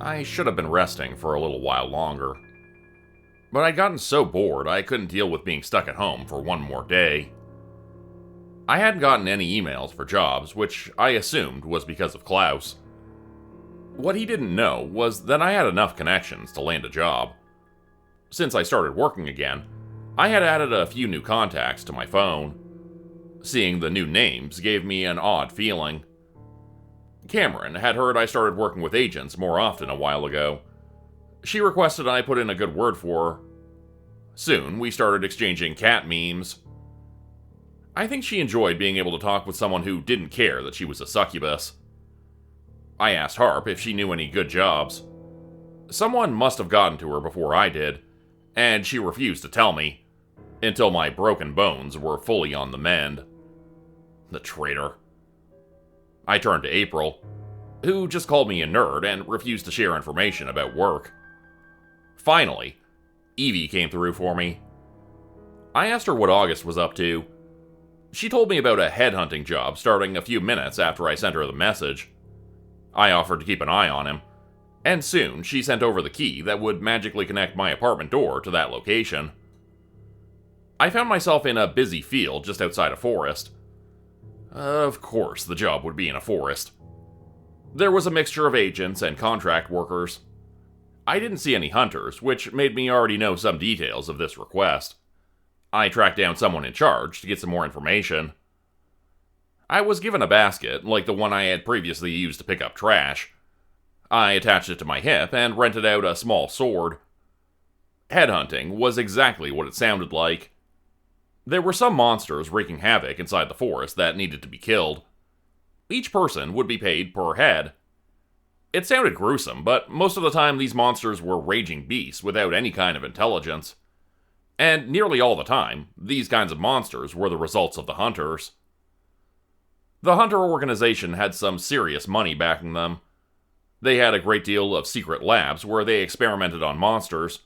I should have been resting for a little while longer. But I'd gotten so bored I couldn't deal with being stuck at home for one more day. I hadn't gotten any emails for jobs, which I assumed was because of Klaus. What he didn't know was that I had enough connections to land a job. Since I started working again, I had added a few new contacts to my phone. Seeing the new names gave me an odd feeling. Cameron had heard I started working with agents more often a while ago. She requested I put in a good word for her. Soon, we started exchanging cat memes. I think she enjoyed being able to talk with someone who didn't care that she was a succubus. I asked Harp if she knew any good jobs. Someone must have gotten to her before I did, and she refused to tell me, until my broken bones were fully on the mend. The traitor. I turned to April, who just called me a nerd and refused to share information about work. Finally, Evie came through for me. I asked her what August was up to. She told me about a headhunting job starting a few minutes after I sent her the message. I offered to keep an eye on him, and soon she sent over the key that would magically connect my apartment door to that location. I found myself in a busy field just outside a forest. Of course, the job would be in a forest. There was a mixture of agents and contract workers. I didn't see any hunters, which made me already know some details of this request. I tracked down someone in charge to get some more information. I was given a basket, like the one I had previously used to pick up trash. I attached it to my hip and rented out a small sword. Headhunting was exactly what it sounded like. There were some monsters wreaking havoc inside the forest that needed to be killed. Each person would be paid per head. It sounded gruesome, but most of the time these monsters were raging beasts without any kind of intelligence. And nearly all the time, these kinds of monsters were the results of the hunters. The hunter organization had some serious money backing them. They had a great deal of secret labs where they experimented on monsters,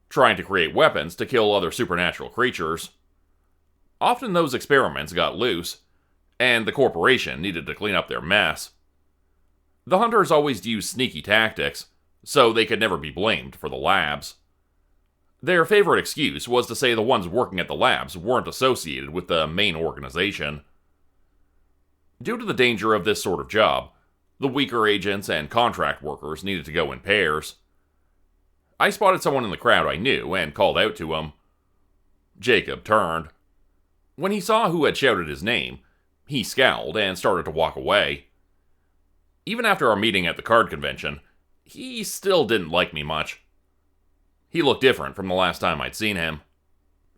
trying to create weapons to kill other supernatural creatures. Often those experiments got loose, and the corporation needed to clean up their mess. The hunters always used sneaky tactics, so they could never be blamed for the labs. Their favorite excuse was to say the ones working at the labs weren't associated with the main organization. Due to the danger of this sort of job, the weaker agents and contract workers needed to go in pairs. I spotted someone in the crowd I knew and called out to him. Jacob turned. When he saw who had shouted his name, he scowled and started to walk away. Even after our meeting at the card convention, he still didn't like me much. He looked different from the last time I'd seen him.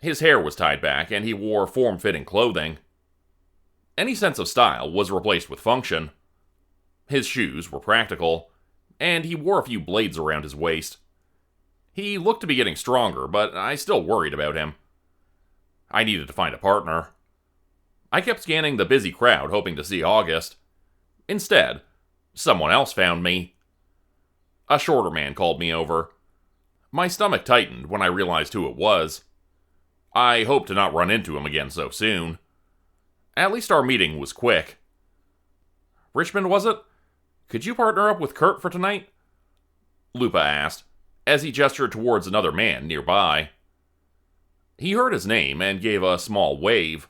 His hair was tied back and he wore form-fitting clothing. Any sense of style was replaced with function. His shoes were practical, and he wore a few blades around his waist. He looked to be getting stronger, but I still worried about him. I needed to find a partner. I kept scanning the busy crowd hoping to see August. Instead, someone else found me. A shorter man called me over. My stomach tightened when I realized who it was. I hoped to not run into him again so soon. At least our meeting was quick. Richmond, was it? Could you partner up with Kurt for tonight? Lupa asked, as he gestured towards another man nearby. He heard his name and gave a small wave.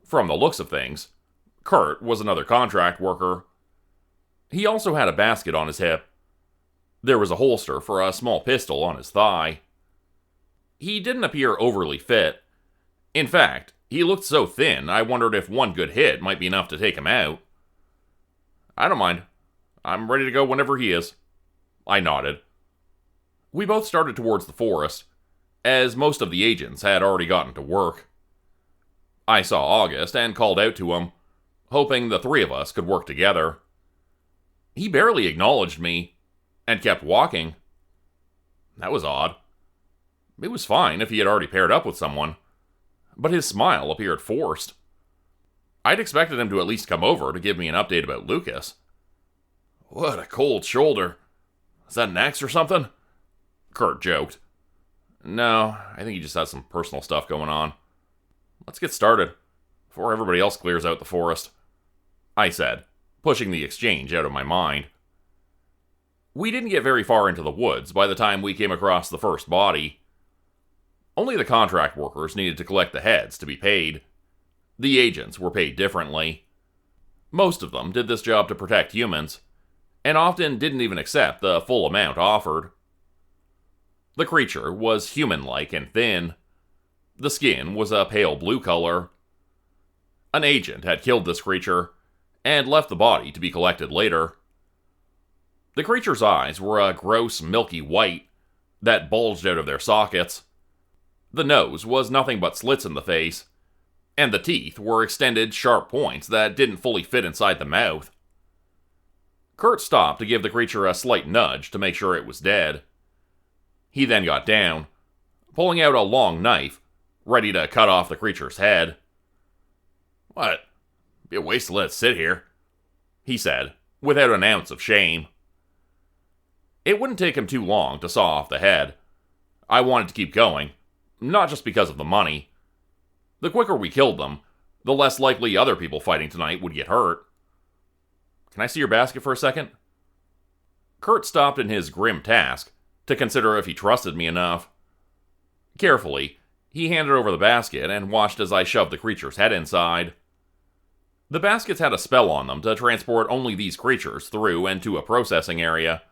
From the looks of things, Kurt was another contract worker. He also had a basket on his hip. There was a holster for a small pistol on his thigh. He didn't appear overly fit. In fact, he looked so thin I wondered if one good hit might be enough to take him out. I don't mind. I'm ready to go whenever he is. I nodded. We both started towards the forest, as most of the agents had already gotten to work. I saw August and called out to him, hoping the three of us could work together. He barely acknowledged me, and kept walking. That was odd. It was fine if he had already paired up with someone, but his smile appeared forced. I'd expected him to at least come over to give me an update about Lucas. What a cold shoulder. Is that an axe or something? Kurt joked. No, I think he just has some personal stuff going on. Let's get started, before everybody else clears out the forest, I said, pushing the exchange out of my mind. We didn't get very far into the woods by the time we came across the first body. Only the contract workers needed to collect the heads to be paid. The agents were paid differently. Most of them did this job to protect humans, and often didn't even accept the full amount offered. The creature was human-like and thin. The skin was a pale blue color. An agent had killed this creature, and left the body to be collected later. The creature's eyes were a gross, milky white that bulged out of their sockets. The nose was nothing but slits in the face, and the teeth were extended, sharp points that didn't fully fit inside the mouth. Kurt stopped to give the creature a slight nudge to make sure it was dead. He then got down, pulling out a long knife, ready to cut off the creature's head. "What? Be a waste to let it sit here," he said, without an ounce of shame. It wouldn't take him too long to saw off the head. I wanted to keep going, not just because of the money. The quicker we killed them, the less likely other people fighting tonight would get hurt. "Can I see your basket for a second?" Kurt stopped in his grim task to consider if he trusted me enough. Carefully, he handed over the basket and watched as I shoved the creature's head inside. The baskets had a spell on them to transport only these creatures through and to a processing area.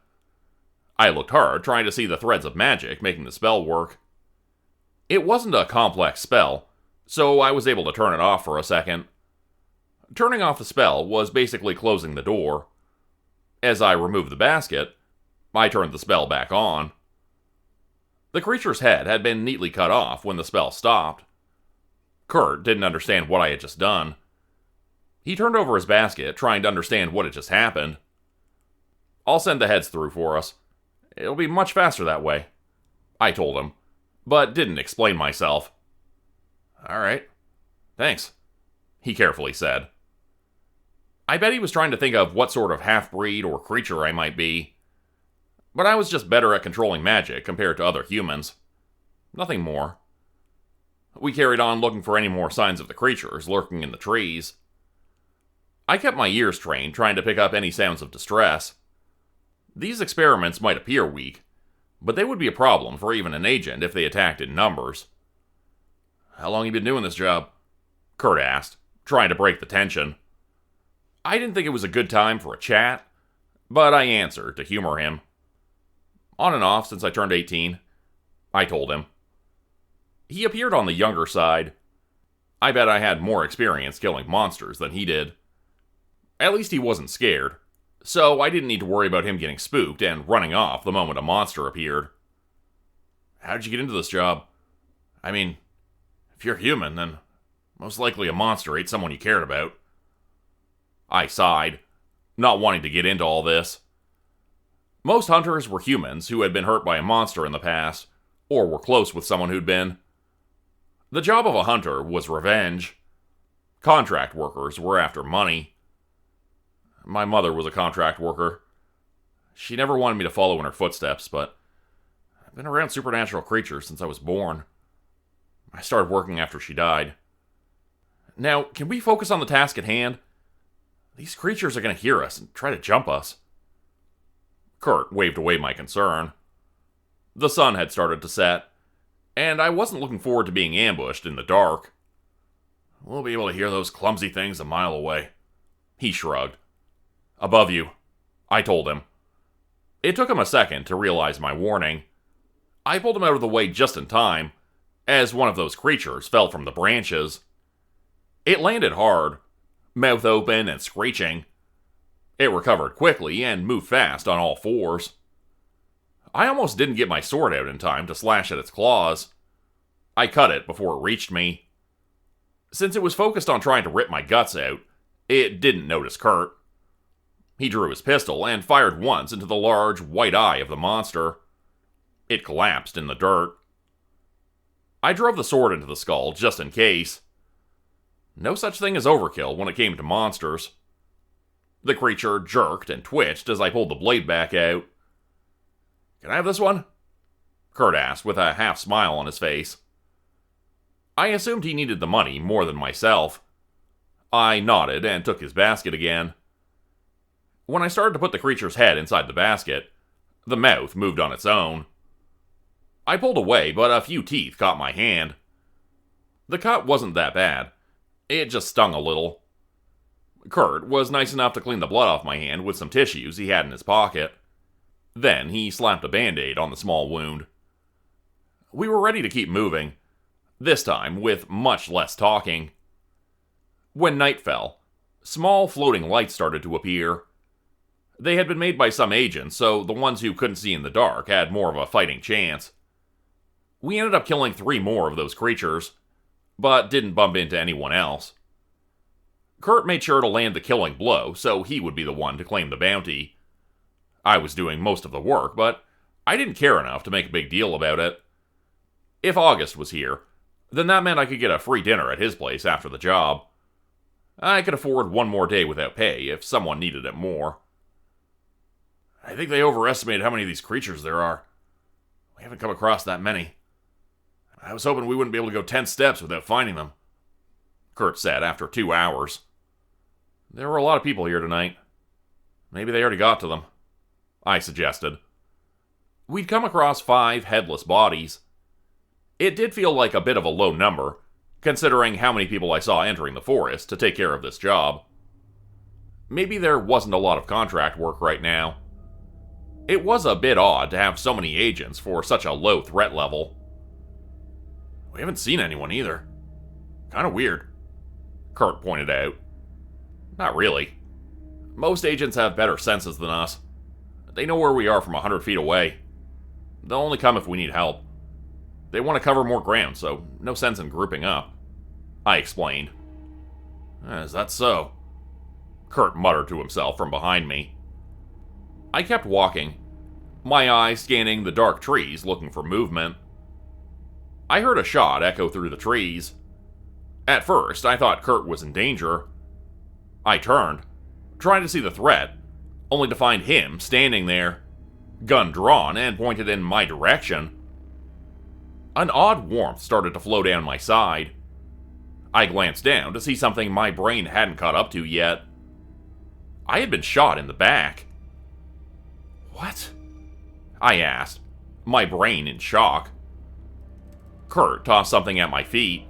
I looked hard, trying to see the threads of magic making the spell work. It wasn't a complex spell, so I was able to turn it off for a second. Turning off the spell was basically closing the door. As I removed the basket, I turned the spell back on. The creature's head had been neatly cut off when the spell stopped. Kurt didn't understand what I had just done. He turned over his basket, trying to understand what had just happened. "I'll send the heads through for us. It'll be much faster that way," I told him, but didn't explain myself. "All right. Thanks," he carefully said. I bet he was trying to think of what sort of half-breed or creature I might be. But I was just better at controlling magic compared to other humans. Nothing more. We carried on looking for any more signs of the creatures lurking in the trees. I kept my ears trained, trying to pick up any sounds of distress. These experiments might appear weak, but they would be a problem for even an agent if they attacked in numbers. "How long you been doing this job?" Kurt asked, trying to break the tension. I didn't think it was a good time for a chat, but I answered to humor him. "On and off since I turned 18, I told him. He appeared on the younger side. I bet I had more experience killing monsters than he did. At least he wasn't scared, so I didn't need to worry about him getting spooked and running off the moment a monster appeared. "How did you get into this job? I mean, if you're human, then most likely a monster ate someone you cared about." I sighed, not wanting to get into all this. Most hunters were humans who had been hurt by a monster in the past, or were close with someone who'd been. The job of a hunter was revenge. Contract workers were after money. My mother was a contract worker. She never wanted me to follow in her footsteps, but I've been around supernatural creatures since I was born. I started working after she died. Now, can we focus on the task at hand? These creatures are going to hear us and try to jump us. Kurt waved away my concern. The sun had started to set, and I wasn't looking forward to being ambushed in the dark. "We'll be able to hear those clumsy things a mile away," he shrugged. "Above you," I told him. It took him a second to realize my warning. I pulled him out of the way just in time, as one of those creatures fell from the branches. It landed hard, mouth open and screeching. It recovered quickly and moved fast on all fours. I almost didn't get my sword out in time to slash at its claws. I cut it before it reached me. Since it was focused on trying to rip my guts out, it didn't notice Kurt. He drew his pistol and fired once into the large, white eye of the monster. It collapsed in the dirt. I drove the sword into the skull just in case. No such thing as overkill when it came to monsters. The creature jerked and twitched as I pulled the blade back out. "Can I have this one?" Kurt asked with a half smile on his face. I assumed he needed the money more than myself. I nodded and took his basket again. When I started to put the creature's head inside the basket, The mouth moved on its own. I pulled away, but a few teeth caught my hand. The cut wasn't that bad. It just stung a little. Kurt was nice enough to clean the blood off my hand with some tissues he had in his pocket. Then he slapped a band-aid on the small wound. We were ready to keep moving, this time with much less talking. When night fell, small floating lights started to appear. They had been made by some agents, so the ones who couldn't see in the dark had more of a fighting chance. We ended up killing 3 more of those creatures, but didn't bump into anyone else. Kurt made sure to land the killing blow, so he would be the one to claim the bounty. I was doing most of the work, but I didn't care enough to make a big deal about it. If August was here, then that meant I could get a free dinner at his place after the job. I could afford 1 more day without pay if someone needed it more. I think they overestimated how many of these creatures there are. We haven't come across that many. I was hoping we wouldn't be able to go 10 steps without finding them, Kurt said after 2 hours. There were a lot of people here tonight. Maybe they already got to them, I suggested. We'd come across 5 headless bodies. It did feel like a bit of a low number, considering how many people I saw entering the forest to take care of this job. Maybe there wasn't a lot of contract work right now. It was a bit odd to have so many agents for such a low threat level. We haven't seen anyone either. Kinda weird, Kurt pointed out. Not really. Most agents have better senses than us. They know where we are from 100 feet away. They'll only come if we need help. They want to cover more ground, so no sense in grouping up, I explained. Is that so? Kurt muttered to himself from behind me. I kept walking, my eyes scanning the dark trees looking for movement. I heard a shot echo through the trees. At first, I thought Kurt was in danger. I turned, trying to see the threat, only to find him standing there, gun drawn and pointed in my direction. An odd warmth started to flow down my side. I glanced down to see something my brain hadn't caught up to yet. I had been shot in the back. What? I asked, my brain in shock. Kurt tossed something at my feet.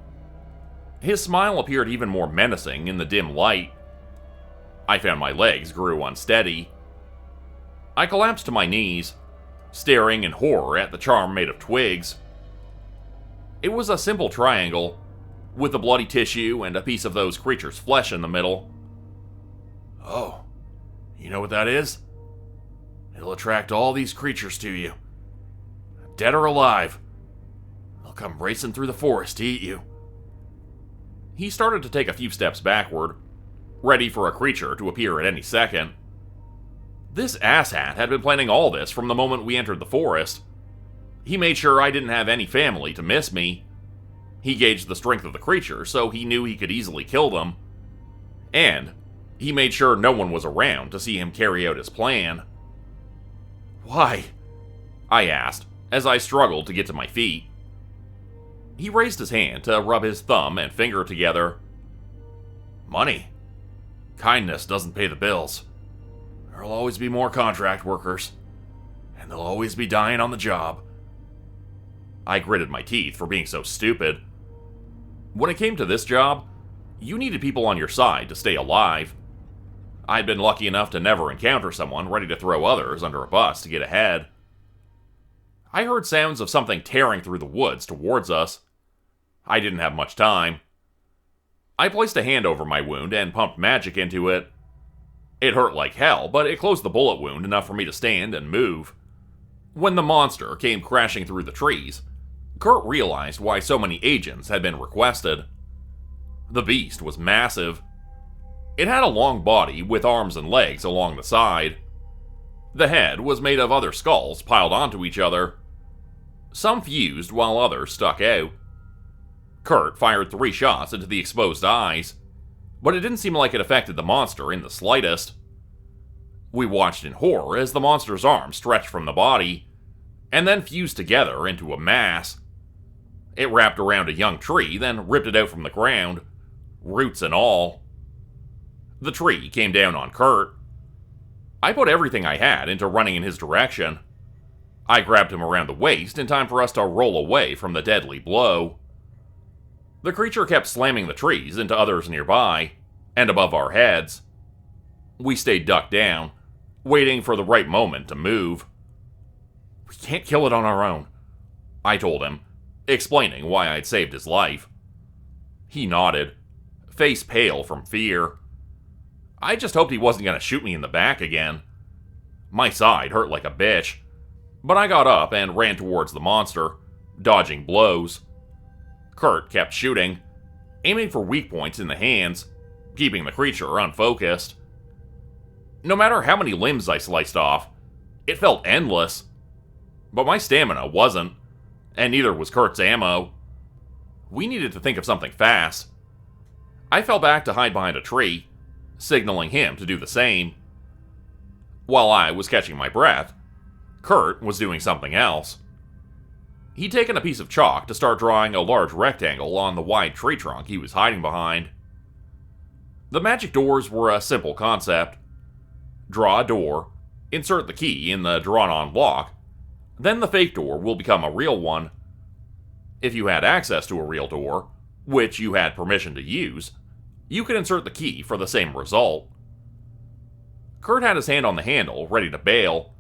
His smile appeared even more menacing in the dim light. I found my legs grew unsteady. I collapsed to my knees, staring in horror at the charm made of twigs. It was a simple triangle, with a bloody tissue and a piece of those creatures' flesh in the middle. Oh, you know what that is? It'll attract all these creatures to you. Dead or alive. They'll come racing through the forest to eat you. He started to take a few steps backward, ready for a creature to appear at any second. This asshat had been planning all this from the moment we entered the forest. He made sure I didn't have any family to miss me. He gauged the strength of the creature, so he knew he could easily kill them. And he made sure no one was around to see him carry out his plan. Why? I asked, as I struggled to get to my feet. He raised his hand to rub his thumb and finger together. Money. Kindness doesn't pay the bills. There'll always be more contract workers, and they'll always be dying on the job. I gritted my teeth for being so stupid. When it came to this job, you needed people on your side to stay alive. I'd been lucky enough to never encounter someone ready to throw others under a bus to get ahead. I heard sounds of something tearing through the woods towards us. I didn't have much time. I placed a hand over my wound and pumped magic into it. It hurt like hell, but it closed the bullet wound enough for me to stand and move. When the monster came crashing through the trees, Kurt realized why so many agents had been requested. The beast was massive. It had a long body with arms and legs along the side. The head was made of other skulls piled onto each other. Some fused while others stuck out. Kurt fired 3 shots into the exposed eyes, but it didn't seem like it affected the monster in the slightest. We watched in horror as the monster's arms stretched from the body, and then fused together into a mass. It wrapped around a young tree, then ripped it out from the ground, roots and all. The tree came down on Kurt. I put everything I had into running in his direction. I grabbed him around the waist in time for us to roll away from the deadly blow. The creature kept slamming the trees into others nearby, and above our heads. We stayed ducked down, waiting for the right moment to move. "We can't kill it on our own," I told him, explaining why I'd saved his life. He nodded, face pale from fear. I just hoped he wasn't going to shoot me in the back again. My side hurt like a bitch, but I got up and ran towards the monster, dodging blows. Kurt kept shooting, aiming for weak points in the hands, keeping the creature unfocused. No matter how many limbs I sliced off, it felt endless. But my stamina wasn't, and neither was Kurt's ammo. We needed to think of something fast. I fell back to hide behind a tree, signaling him to do the same. While I was catching my breath, Kurt was doing something else. He'd taken a piece of chalk to start drawing a large rectangle on the wide tree trunk he was hiding behind. The magic doors were a simple concept. Draw a door, insert the key in the drawn-on lock, then the fake door will become a real one. If you had access to a real door, which you had permission to use, you could insert the key for the same result. Kurt had his hand on the handle, ready to bail,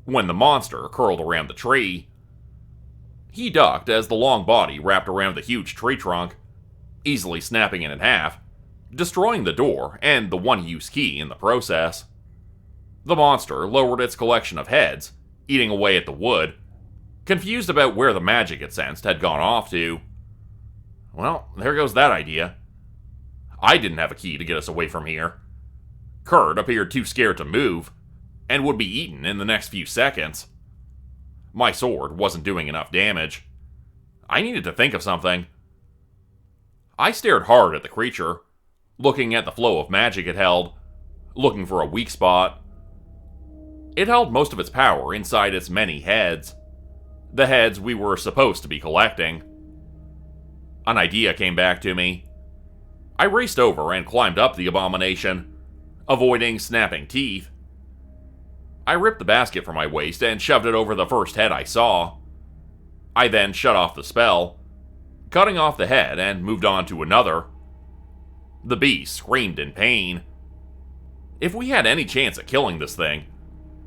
when the monster curled around the tree. He ducked as the long body wrapped around the huge tree trunk, easily snapping it in half, destroying the door and the one-use key in the process. The monster lowered its collection of heads, eating away at the wood, confused about where the magic it sensed had gone off to. Well, there goes that idea. I didn't have a key to get us away from here. Kurt appeared too scared to move, and would be eaten in the next few seconds. My sword wasn't doing enough damage. I needed to think of something. I stared hard at the creature, looking at the flow of magic it held, looking for a weak spot. It held most of its power inside its many heads. The heads we were supposed to be collecting. An idea came back to me. I raced over and climbed up the abomination, avoiding snapping teeth. I ripped the basket from my waist and shoved it over the first head I saw. I then shut off the spell, cutting off the head and moved on to another. The beast screamed in pain. If we had any chance at killing this thing,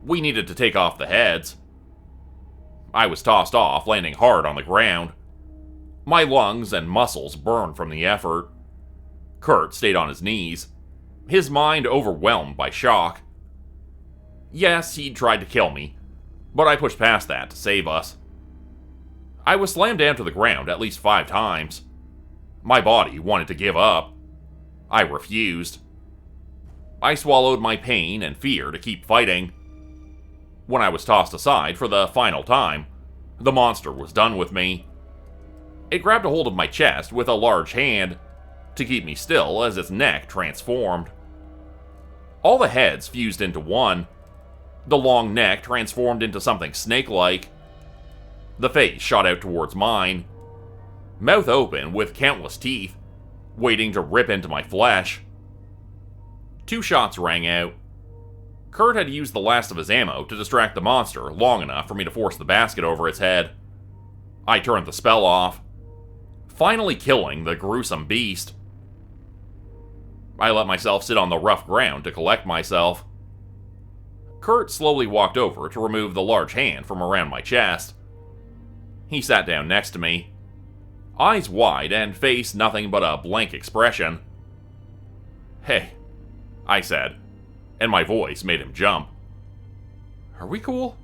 we needed to take off the heads. I was tossed off, landing hard on the ground. My lungs and muscles burned from the effort. Kurt stayed on his knees, his mind overwhelmed by shock. Yes, he'd tried to kill me, but I pushed past that to save us. I was slammed down to the ground at least 5 times. My body wanted to give up. I refused. I swallowed my pain and fear to keep fighting. When I was tossed aside for the final time, the monster was done with me. It grabbed a hold of my chest with a large hand to keep me still as its neck transformed. All the heads fused into one. The long neck transformed into something snake-like. The face shot out towards mine, mouth open with countless teeth, waiting to rip into my flesh. 2 shots rang out. Kurt had used the last of his ammo to distract the monster long enough for me to force the basket over its head. I turned the spell off, finally killing the gruesome beast. I let myself sit on the rough ground to collect myself. Kurt slowly walked over to remove the large hand from around my chest. He sat down next to me, eyes wide and face nothing but a blank expression. "Hey," I said, and my voice made him jump. "Are we cool?"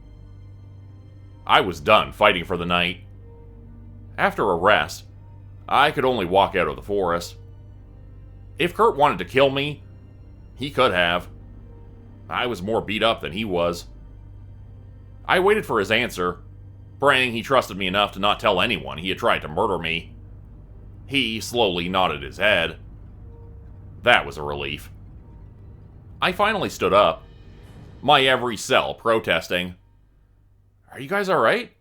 I was done fighting for the night. After a rest, I could only walk out of the forest. If Kurt wanted to kill me, he could have. I was more beat up than he was. I waited for his answer, praying he trusted me enough to not tell anyone he had tried to murder me. He slowly nodded his head. That was a relief. I finally stood up, my every cell protesting. "Are you guys alright?"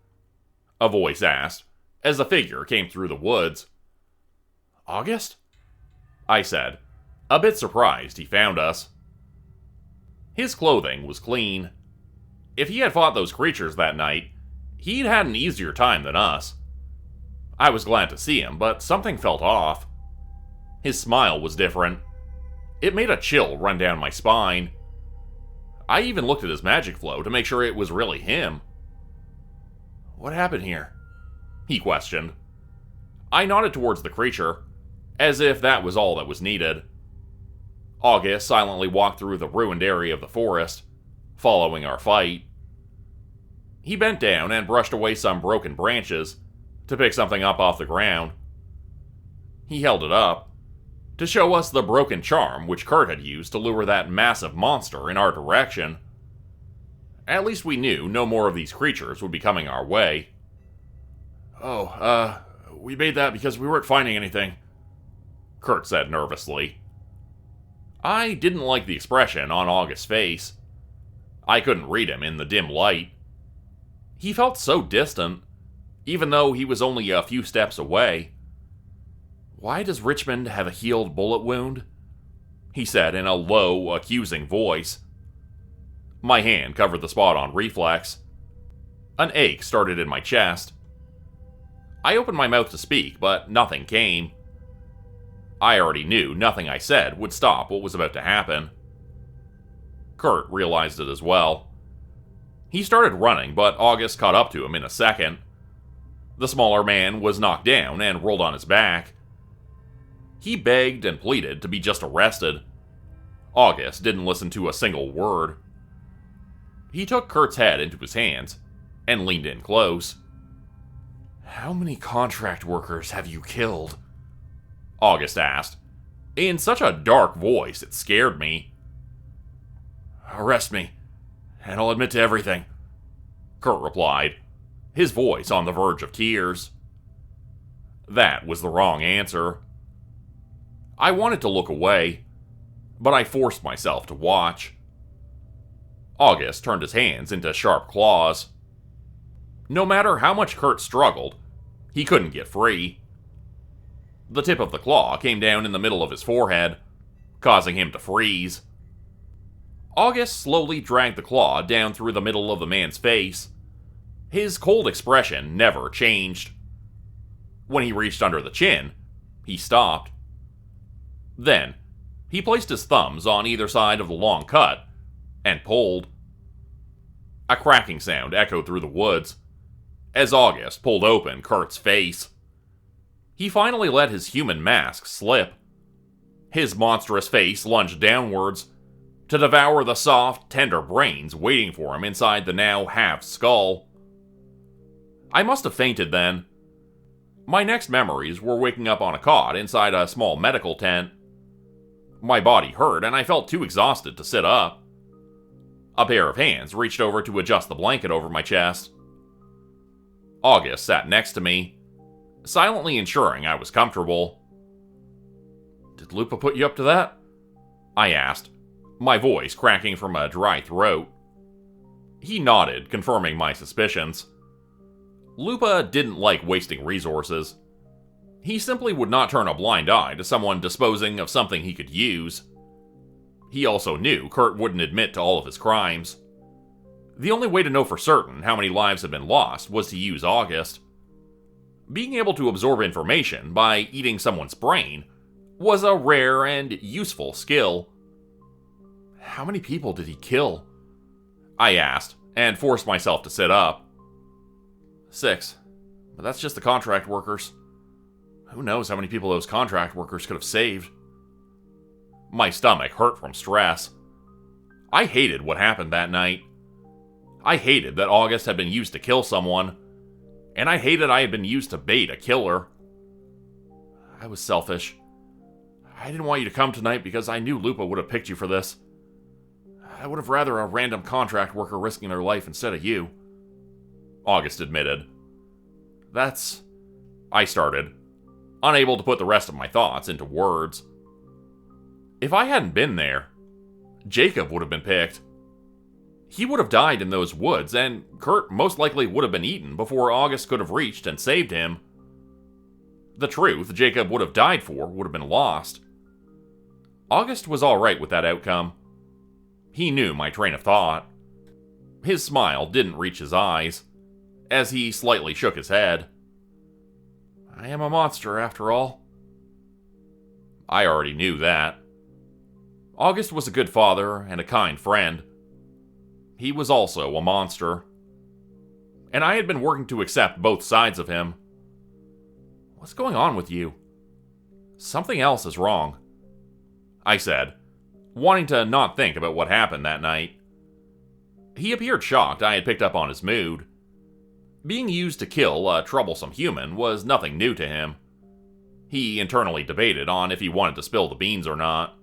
a voice asked, as a figure came through the woods. "August?" I said, a bit surprised he found us. His clothing was clean. If he had fought those creatures that night, He'd had an easier time than us. I was glad to see him, but something felt off. His smile was different. It made a chill run down my spine. I even looked at his magic flow to make sure it was really him. "What happened here?" he questioned. I nodded towards the creature, as if that was all that was needed. August silently walked through the ruined area of the forest, following our fight. He bent down and brushed away some broken branches to pick something up off the ground. He held it up to show us the broken charm which Kurt had used to lure that massive monster in our direction. At least we knew no more of these creatures would be coming our way. We made that because we weren't finding anything," Kurt said nervously. I didn't like the expression on August's face. I couldn't read him in the dim light. He felt so distant, even though he was only a few steps away. "Why does Richmond have a healed bullet wound?" he said in a low, accusing voice. My hand covered the spot on reflex. An ache started in my chest. I opened my mouth to speak, but nothing came. I already knew nothing I said would stop what was about to happen. Kurt realized it as well. He started running, but August caught up to him in a second. The smaller man was knocked down and rolled on his back. He begged and pleaded to be just arrested. August didn't listen to a single word. He took Kurt's head into his hands and leaned in close. "How many contract workers have you killed?" August asked, in such a dark voice it scared me. "Arrest me, and I'll admit to everything," Kurt replied, his voice on the verge of tears. That was the wrong answer. I wanted to look away, but I forced myself to watch. August turned his hands into sharp claws. No matter how much Kurt struggled, he couldn't get free. The tip of the claw came down in the middle of his forehead, causing him to freeze. August slowly dragged the claw down through the middle of the man's face. His cold expression never changed. When he reached under the chin, he stopped. Then, he placed his thumbs on either side of the long cut and pulled. A cracking sound echoed through the woods as August pulled open Kurt's face. He finally let his human mask slip. His monstrous face lunged downwards to devour the soft, tender brains waiting for him inside the now halved skull. I must have fainted then. My next memories were waking up on a cot inside a small medical tent. My body hurt and I felt too exhausted to sit up. A pair of hands reached over to adjust the blanket over my chest. August sat next to me, silently ensuring I was comfortable. "Did Lupa put you up to that?" I asked, my voice cracking from a dry throat. He nodded, confirming my suspicions. Lupa didn't like wasting resources. He simply would not turn a blind eye to someone disposing of something he could use. He also knew Kurt wouldn't admit to all of his crimes. The only way to know for certain how many lives had been lost was to use August. Being able to absorb information by eating someone's brain was a rare and useful skill. "How many people did he kill?" I asked, and forced myself to sit up. 6. But that's just the contract workers. Who knows how many people those contract workers could have saved? My stomach hurt from stress. I hated what happened that night. I hated that August had been used to kill someone, and I hated I had been used to bait a killer. I was selfish. I didn't want you to come tonight because I knew Lupa would have picked you for this. I would have rather a random contract worker risking their life instead of you," August admitted. I started, unable to put the rest of my thoughts into words. If I hadn't been there, Jacob would have been picked. He would have died in those woods, and Kurt most likely would have been eaten before August could have reached and saved him. The truth Jacob would have died for would have been lost. August was alright with that outcome. He knew my train of thought. His smile didn't reach his eyes. as he slightly shook his head. I am a monster, after all. I already knew that. August was a good father and a kind friend. He was also a monster. And I had been working to accept both sides of him. What's going on with you? Something else is wrong, I said, wanting to not think about what happened that night. He appeared shocked I had picked up on his mood. Being used to kill a troublesome human was nothing new to him. He internally debated on if he wanted to spill the beans or not.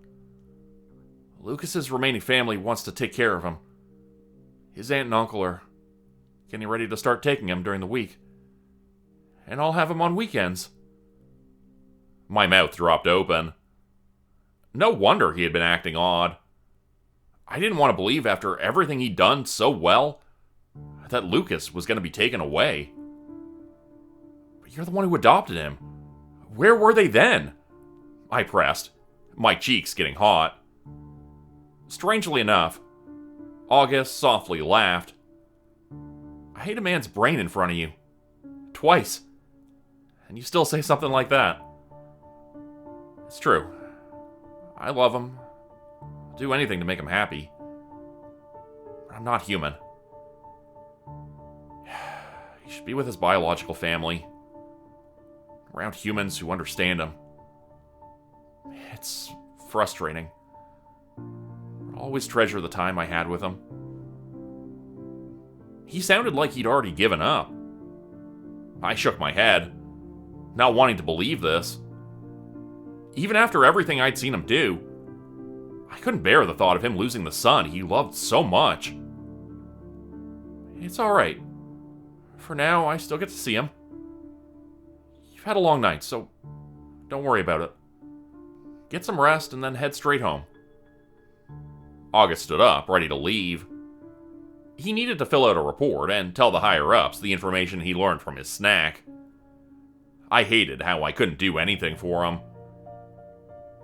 Lucas's remaining family wants to take care of him. His aunt and uncle are getting ready to start taking him during the week. And I'll have him on weekends. My mouth dropped open. No wonder he had been acting odd. I didn't want to believe after everything he'd done so well that Lucas was going to be taken away. But you're the one who adopted him. Where were they then? I pressed, my cheeks getting hot. Strangely enough, August softly laughed. I hate a man's brain in front of you. Twice. And you still say something like that. It's true. I love him. I'll do anything to make him happy. But I'm not human. He should be with his biological family. Around humans who understand him. It's frustrating. I'll always treasure the time I had with him. He sounded like he'd already given up. I shook my head, not wanting to believe this. Even after everything I'd seen him do, I couldn't bear the thought of him losing the son he loved so much. It's alright. For now, I still get to see him. You've had a long night, so don't worry about it. Get some rest and then head straight home. August stood up, ready to leave. He needed to fill out a report and tell the higher-ups the information he learned from his snack. I hated how I couldn't do anything for him.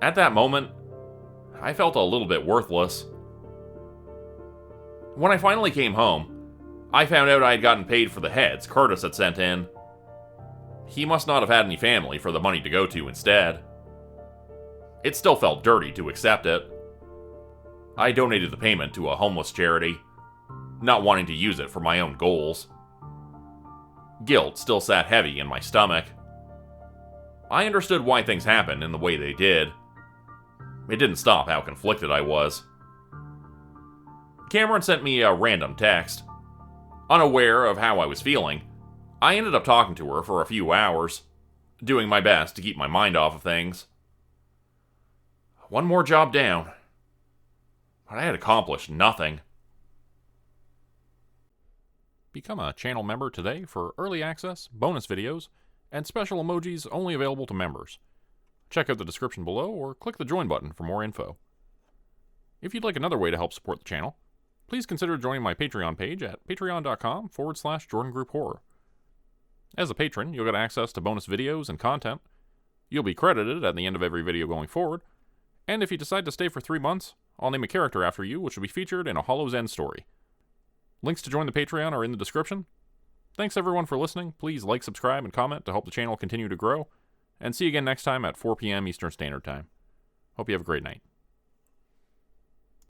At that moment, I felt a little bit worthless. When I finally came home, I found out I had gotten paid for the heads Curtis had sent in. He must not have had any family for the money to go to instead. It still felt dirty to accept it. I donated the payment to a homeless charity, not wanting to use it for my own goals. Guilt still sat heavy in my stomach. I understood why things happened in the way they did. It didn't stop how conflicted I was. Cameron sent me a random text. Unaware of how I was feeling, I ended up talking to her for a few hours, doing my best to keep my mind off of things. One more job down. But I had accomplished nothing. Become a channel member today for early access, bonus videos, and special emojis only available to members. Check out the description below or click the join button for more info. If you'd like another way to help support the channel, please consider joining my Patreon page at patreon.com/Jordan Group Horror. As a patron, you'll get access to bonus videos and content. You'll be credited at the end of every video going forward, and if you decide to stay for 3 months, I'll name a character after you which will be featured in a Hollow's End story. Links to join the Patreon are in the description. Thanks everyone for listening. Please like, subscribe, and comment to help the channel continue to grow. And see you again next time at 4 p.m. Eastern Standard Time. Hope you have a great night.